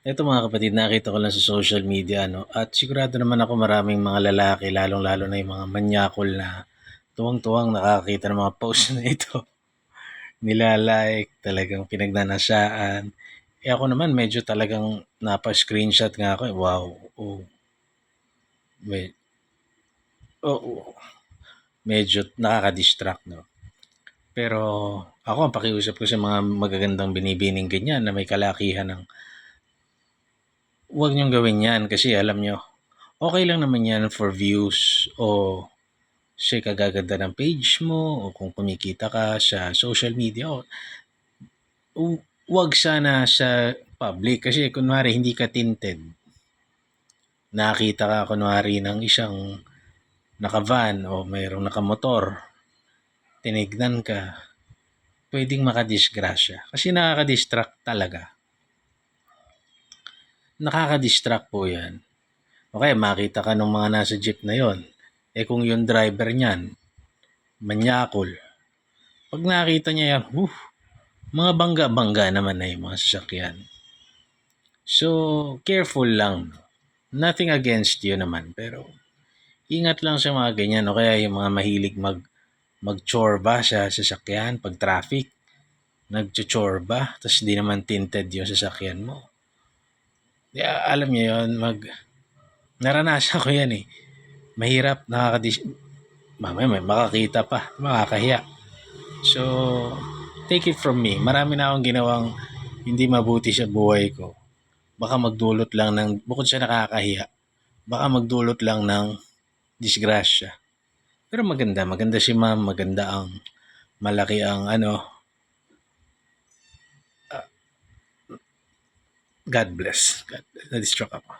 Eto mga kapatid, nakita ko lang sa social media, no, at sigurado naman ako maraming mga lalaki, lalong-lalo na yung mga manyakol na tuwang-tuwang nakakita ng mga post na ito. Nilalike, talagang pinagnanasaan. Eh ako naman medyo talagang napa-screenshot nga ako. Wow, oh, may, oh, medyo nakaka-distract, no. Pero ako ang pakiusap ko sa mga magagandang binibining ganyan na may kalakihan ng huwag niyong gawin yan kasi alam niyo, okay lang naman yan for views o sa kagaganda ng page mo o kung kumikita ka sa social media wag sana sa public kasi kunwari hindi ka tinted. Nakita ka kunwari ng isang naka-van o mayroong nakamotor, tinignan ka, pwedeng makadisgrasya kasi nakaka-distract talaga. Nakaka-distract po yan. Okay, makita ka ng mga nasa jeep na yon. Eh kung yung driver niyan, manyakol, pag nakita niya yan, mga bangga-bangga naman na yung mga sasakyan. So, careful lang. Nothing against you naman, pero ingat lang sa mga ganyan o kaya yung mga mahilig mag-chorba sa sasakyan pag traffic. Nag-chorba, tapos di naman tinted yung sasakyan mo. Alam niyo yun, naranasan ko yan eh. Mahirap, mamaya may makakita pa, makakahiya. So, take it from me. Marami na akong ginawang hindi mabuti sa buhay ko. Baka magdulot lang ng, bukod sa nakakahiya, baka magdulot lang ng disgrasya. Pero maganda si ma'am, maganda ang, malaki ang God bless. God, na-distract ako.